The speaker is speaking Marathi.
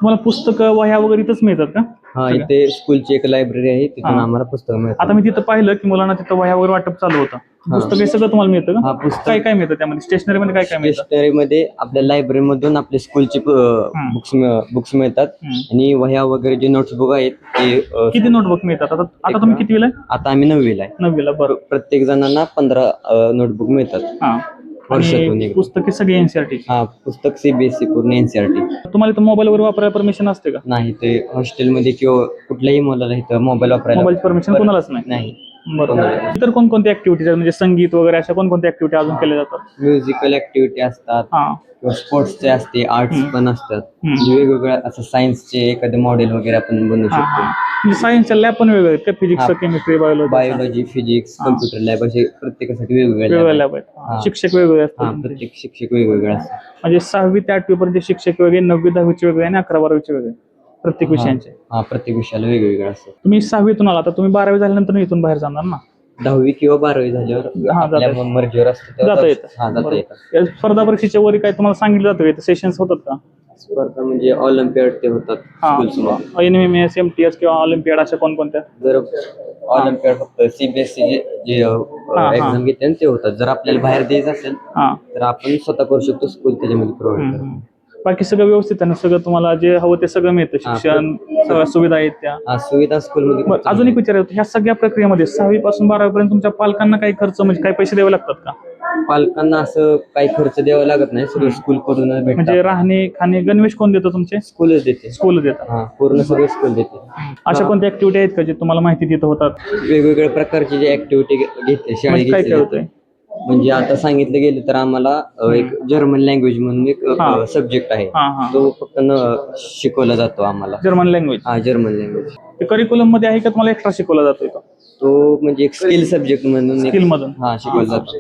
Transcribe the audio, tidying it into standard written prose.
तुम्हाला पुस्तकं वह्या वगैरे इथंच मिळतात का? हा, इथे स्कूलची एक लायब्ररी आहे, तिथून आम्हाला पुस्तकं मिळतात. आता मी तिथं पाहिलं की मुलांना तिथं वह्या वगैरे वाटप चालू होतं. पुस्तक हे सगळं तुम्हाला मिळतं हा, का? पुस्तक काय काय मिळतं त्यामध्ये? स्टेशनरी मध्ये काय काय मिळतं? स्टेशनरी मध्ये आपल्या लायब्ररी मधून आपले स्कूलचे बुक्स मिळतात आणि वह्या वगैरे जे नोट्सबुक आहेत ते किती नोटबुक मिळतात? आता तुम्ही कितवीला आहे? आता आम्ही 9वीला आहे. 9वीला. बरं. प्रत्येक जणांना 15 नोटबुक मिळतात वर्षातून आणि एक. पुस्तके सगळी एनसीईआरटी? हा, पुस्तक सीबीएसई पूर्ण एनसीईआरटी. तुम्हाला इथं मोबाईल वर वापरायला परमिशन असते का? नाही, ते हॉस्टेलमध्ये किंवा कुठल्याही मुलाला इथं मोबाईल वापरायला मोबाईल परमिशन कोणालाच नाही? बरोबर. इतर कोणकोणत्या ऍक्टिव्हिटीज म्हणजे संगीत वगैरे अशा कोणकोणत्या ऍक्टिव्हिटी अजून केल्या जातात? म्युझिकल ऍक्टिव्हिटी असतात किंवा स्पोर्ट्सचे असते, आर्ट्स पण असतात. म्हणजे वेगवेगळ्या असं सायन्सचे एखादे मॉडेल वगैरे आपण बनवू शकतो. म्हणजे सायन्सच्या लॅब पण वेगळे आहेत का? Physics, chemistry, biology, physics, computer lab असे प्रत्येकासाठी वेगवेगळ्या लॅब आहेत. शिक्षक वेगवेगळे असतात. प्रत्येक शिक्षक वेगवेगळे असतात. म्हणजे 6वी ते 8वी पर्यंत शिक्षक वेगळे, 9वी 10वीचे वेगळे आणि 11वी 12वीचे वेगळे प्रत्येक विषयांचे? प्रत्येक विषयाला वेगवेगळे असतात. तुम्ही 6वीतून आला तर तुम्ही 12वी झाल्यानंतर इथून बाहेर जाणार ना? 10वी किंवा 12वी झाल्यावर मर्जीवर असतं जाता येतं. स्पर्धा परीक्षेच्या वरी काय तुम्हाला सांगितलं जातं? सेशन्स होतात का? स्पर्धा म्हणजे ऑलिम्पियाड ते होतात. NMMS, MTS किंवा ऑलिम्पियाड अशा कोणकोणत्या? जर ऑलिम्पियाड फक्त सीबीएसई जे एक्झाम घेते ते होतात. जर आपल्याला बाहेर द्यायचं असेल तर आपण स्वतः करू शकतो, स्कूल त्याच्यामध्ये प्रोव्हाइड करतो. बाकी सगळं व्यवस्थित आहे ना? सगळं तुम्हाला जे हवं ते सगळं मिळतं? शिक्षण, सगळ्या सुविधा आहेत त्या? सुविधा स्कूलमध्ये. अजून एक विचारायचं, ह्या सगळ्या प्रक्रियेमध्ये 6वी पासून 12वी पर्यंत तुमच्या पालकांना काही खर्च म्हणजे काही पैसे द्यावे लागतात का? पालकांना असं काही खर्च द्यावा लागत नाही, सगळं स्कूल कडून भेटतं. म्हणजे राहणे खाणे गणवेश कोण देतं तुमचे? स्कूलच देते. स्कूल देतात? पूर्ण सगळं स्कूल देते. अशा कोणत्या ऍक्टिव्हिटी आहेत का जे तुम्हाला माहिती तिथं होतात? वेगवेगळ्या प्रकारची जे ऍक्टिव्हिटी घेते शाळेत काय काय होतंय? म्हणजे आता सांगितलं गेलं तर आम्हाला एक जर्मन लँग्वेज म्हणून एक सब्जेक्ट आहे, तो फक्त शिकवला जातो आम्हाला. German language? German language. ते करिक्युलम मध्ये आहे का तुम्हाला एक्स्ट्रा शिकवला जातोय? तो म्हणजे एक स्किल सब्जेक्ट म्हणून स्किल मधून शिकवला जातो.